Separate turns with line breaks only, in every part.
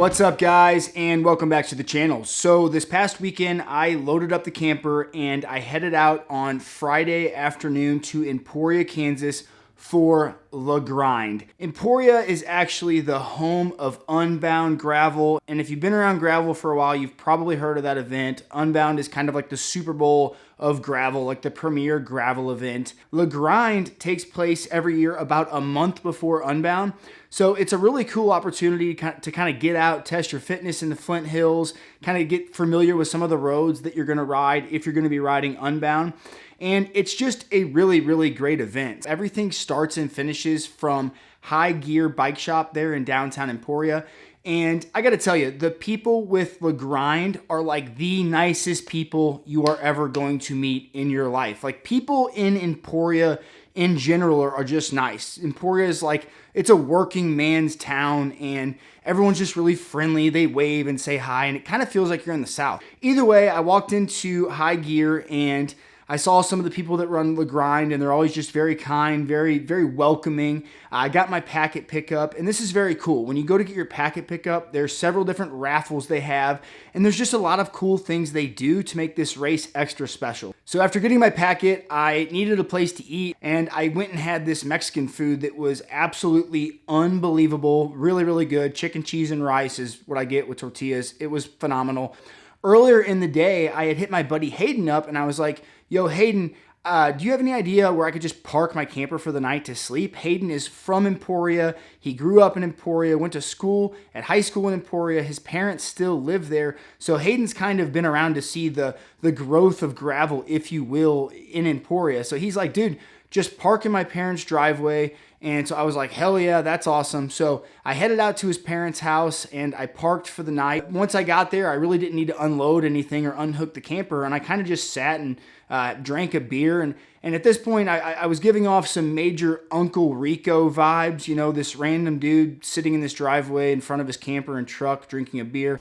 What's up, guys, and welcome back to the channel. So this past weekend I loaded up the camper and I headed out on Friday afternoon to Emporia, Kansas for the grind. Emporia is actually the home of Unbound Gravel, and if you've been around gravel for a while, you've probably heard of that event. Unbound is kind of like the Super Bowl of gravel, like the premier gravel event. The grind takes place every year about a month before Unbound. So it's a really cool opportunity to kind of get out, test your fitness in the Flint Hills, kind of get familiar with some of the roads that you're going to ride if you're going to be riding Unbound. And it's just a really, really great event. Everything starts and finishes from High Gear Bike Shop there in downtown Emporia. And I got to tell you, the people with the grind are like the nicest people you are ever going to meet in your life. Like, people in Emporia in general are just nice. Emporia is like, it's a working man's town and everyone's just really friendly. They wave and say hi and it kind of feels like you're in the South. Either way, I walked into High Gear and I saw some of the people that run the grind and they're always just very kind, very, very welcoming. I got my packet pickup, and this is very cool. When you go to get your packet pickup, there's several different raffles they have, and there's just a lot of cool things they do to make this race extra special. So after getting my packet, I needed a place to eat, and I went and had this Mexican food that was absolutely unbelievable, really, really good. Chicken, cheese, and rice is what I get with tortillas. It was phenomenal. Earlier in the day, I had hit my buddy Hayden up, and I was like, yo, Hayden, do you have any idea where I could just park my camper for the night to sleep? Hayden is from Emporia. He grew up in Emporia, went to school at high school in Emporia. His parents still live there. So Hayden's kind of been around to see the growth of gravel, if you will, in Emporia. So he's like, dude, just park in my parents' driveway. And so I was like, hell yeah, that's awesome. So I headed out to his parents' house and I parked for the night. Once I got there, I really didn't need to unload anything or unhook the camper. And I kind of just sat and drank a beer. And at this point, I was giving off some major Uncle Rico vibes. You know, this random dude sitting in this driveway in front of his camper and truck drinking a beer.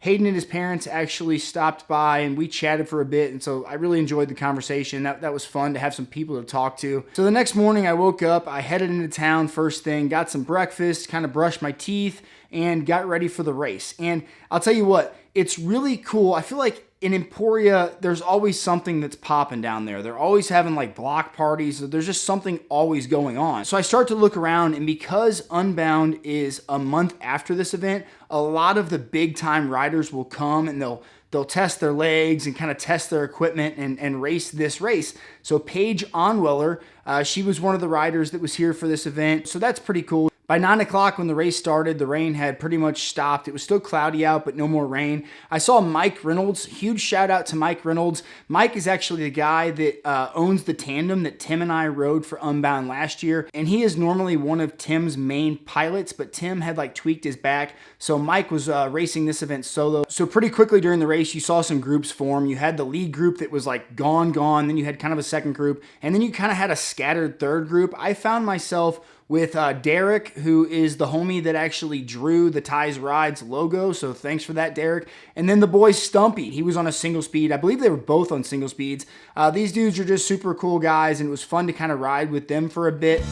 Hayden and his parents actually stopped by and we chatted for a bit, and so I really enjoyed the conversation. That was fun to have some people to talk to. So the next morning I woke up, I headed into town first thing, got some breakfast, kind of brushed my teeth, and got ready for the race. And I'll tell you what, it's really cool. I feel like in Emporia, there's always something that's popping down there. They're always having like block parties. There's just something always going on. So I start to look around, and because Unbound is a month after this event, a lot of the big time riders will come and they'll test their legs and kind of test their equipment and race this race. So Paige Onweller, she was one of the riders that was here for this event. So that's pretty cool. By 9 o'clock when the race started, the rain had pretty much stopped. It was still cloudy out, but no more rain. I saw Mike Reynolds. Huge shout out to Mike Reynolds. Mike is actually the guy that owns the tandem that Tim and I rode for Unbound last year. And he is normally one of Tim's main pilots, but Tim had like tweaked his back. So Mike was racing this event solo. So pretty quickly during the race, you saw some groups form. You had the lead group that was like gone. Then you had kind of a second group. And then you kind of had a scattered third group. I found myself with Derek, who is the homie that actually drew the Ties Rides logo. So thanks for that, Derek. And then the boy Stumpy. He was on a single speed. I believe they were both on single speeds. These dudes are just super cool guys, and it was fun to kind of ride with them for a bit.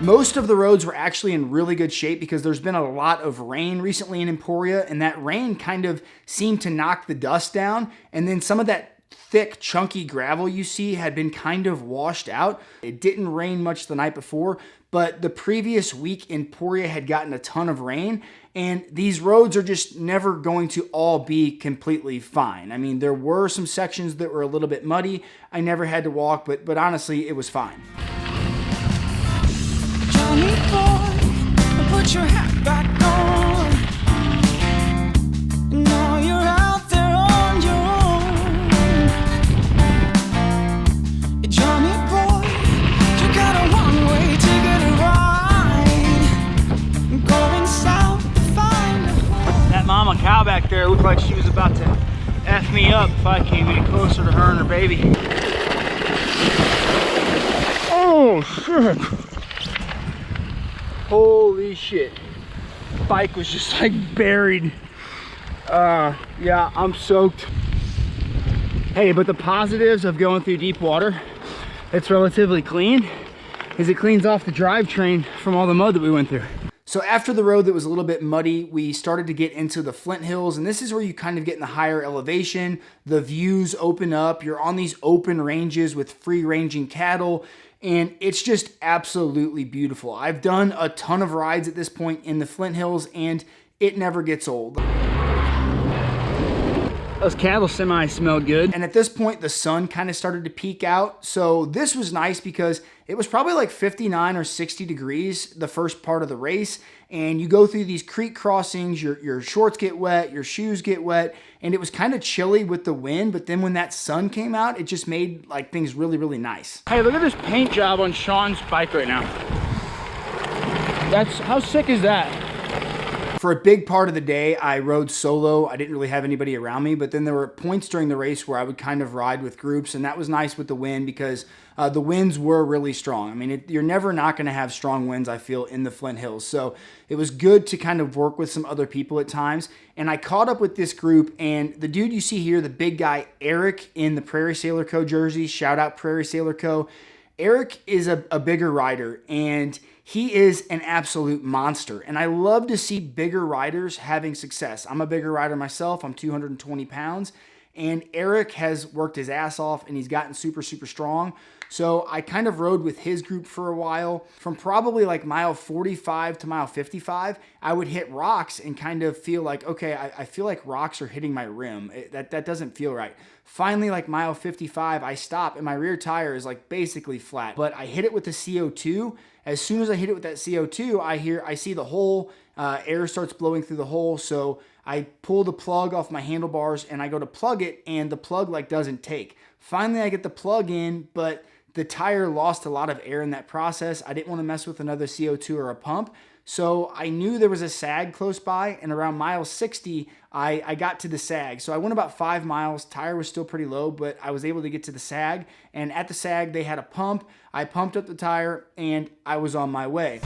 Most of the roads were actually in really good shape because there's been a lot of rain recently in Emporia, and that rain kind of seemed to knock the dust down, and then some of that thick, chunky gravel you see had been kind of washed out. It didn't rain much the night before, but the previous week Emporia had gotten a ton of rain, and these roads are just never going to all be completely fine. I mean, there were some sections that were a little bit muddy. I never had to walk, but honestly, it was fine.
Johnny boy, put your hat back on. Now you're out there on your own. Johnny boy, you got a one-way ticket to ride. Going south to find a home.
That mama cow back there looked like she was about to F me up if I came any closer to her and her baby. Oh shit. Holy shit. Bike was just like buried. Yeah, I'm soaked. Hey, but the positives of going through deep water, it's relatively clean, is it cleans off the drivetrain from all the mud that we went through. So after the road that was a little bit muddy, we started to get into the Flint Hills, and this is where you kind of get in the higher elevation. The views open up. You're on these open ranges with free-ranging cattle, and it's just absolutely beautiful. I've done a ton of rides at this point in the Flint Hills, and it never gets old. Those cattle semi smelled good. And at this point, the sun kind of started to peek out. So this was nice because it was probably like 59 or 60 degrees the first part of the race. And you go through these creek crossings, your shorts get wet, your shoes get wet. And it was kind of chilly with the wind. But then when that sun came out, it just made like things really, really nice. Hey, look at this paint job on Sean's bike right now. How sick is that? For a big part of the day, I rode solo. I didn't really have anybody around me, but then there were points during the race where I would kind of ride with groups, and that was nice with the wind because the winds were really strong. I mean, you're never not going to have strong winds, I feel, in the Flint Hills. So it was good to kind of work with some other people at times, and I caught up with this group, and the dude you see here, the big guy, Eric, in the Prairie Sailor Co. jersey, shout out Prairie Sailor Co. Eric is a bigger rider, and he is an absolute monster. And I love to see bigger riders having success. I'm a bigger rider myself. I'm 220 pounds. And Eric has worked his ass off, and he's gotten super, super strong. So I kind of rode with his group for a while. From probably like mile 45 to mile 55, I would hit rocks and kind of feel like, okay, I feel like rocks are hitting my rim. That doesn't feel right. Finally, like mile 55, I stop, and my rear tire is like basically flat. But I hit it with the CO2. As soon as I hit it with that CO2, I see the hole, air starts blowing through the hole. So I pull the plug off my handlebars and I go to plug it, and the plug like doesn't take. Finally, I get the plug in, but the tire lost a lot of air in that process. I didn't want to mess with another CO2 or a pump. So I knew there was a sag close by, and around mile 60, I got to the sag. So I went about 5 miles. Tire was still pretty low, but I was able to get to the sag. And at the sag, they had a pump. I pumped up the tire, and I was on my way.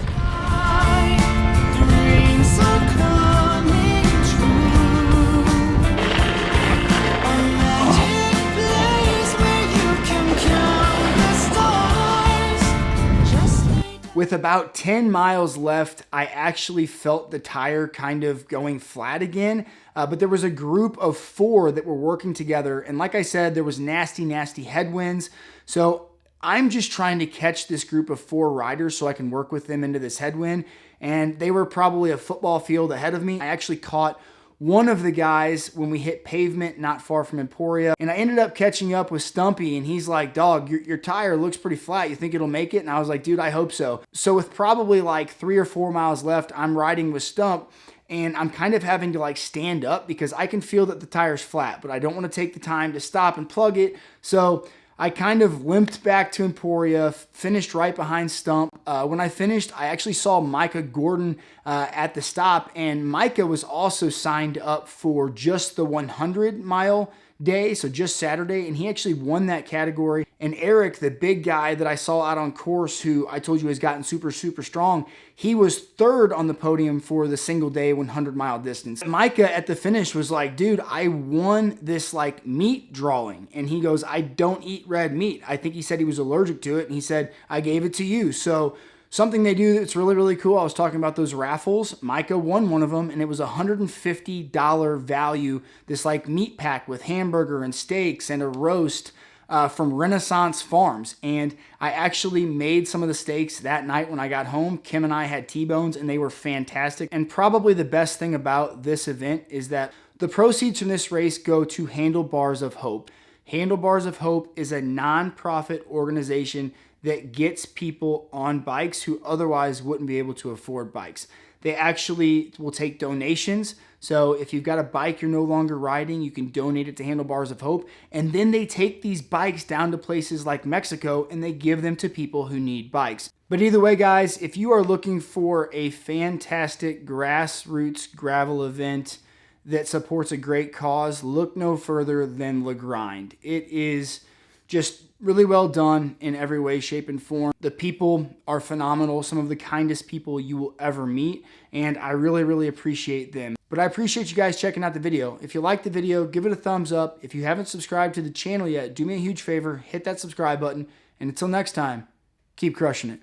With about 10 miles left, I actually felt the tire kind of going flat again, but there was a group of 4 that were working together, and like I said, there was nasty, nasty headwinds, so I'm just trying to catch this group of 4 riders so I can work with them into this headwind, and they were probably a football field ahead of me. I actually caught one of the guys when we hit pavement not far from Emporia, and I ended up catching up with Stumpy, and he's like, dog, your tire looks pretty flat. You think it'll make it? And I was like, dude, I hope so. So with probably like 3 or 4 miles left, I'm riding with Stump, and I'm kind of having to like stand up because I can feel that the tire's flat, but I don't want to take the time to stop and plug it. So I kind of limped back to Emporia, finished right behind Stump. When I finished, I actually saw Micah Gordon at the stop, and Micah was also signed up for just the 100-mile day, so just Saturday, and he actually won that category. And Eric, the big guy that I saw out on course, who I told you has gotten super, super strong, he was 3rd on the podium for the single day 100-mile distance. Micah at the finish was like, dude, I won this like meat drawing. And he goes, I don't eat red meat. I think he said he was allergic to it, and he said, I gave it to you. So something they do that's really, really cool. I was talking about those raffles. Micah won one of them, and it was a $150 value, this like meat pack with hamburger and steaks and a roast from Renaissance Farms. And I actually made some of the steaks that night when I got home. Kim and I had T-bones, and they were fantastic. And probably the best thing about this event is that the proceeds from this race go to Handlebars of Hope. Handlebars of Hope is a nonprofit organization that gets people on bikes who otherwise wouldn't be able to afford bikes. They actually will take donations. So if you've got a bike you're no longer riding, you can donate it to Handlebars of Hope. And then they take these bikes down to places like Mexico, and they give them to people who need bikes. But either way, guys, if you are looking for a fantastic grassroots gravel event that supports a great cause, look no further than Le Grind. It is Just really well done in every way, shape, and form. The people are phenomenal, some of the kindest people you will ever meet, and I really, really appreciate them. But I appreciate you guys checking out the video. If you liked the video, give it a thumbs up. If you haven't subscribed to the channel yet, do me a huge favor, hit that subscribe button, and until next time, keep crushing it.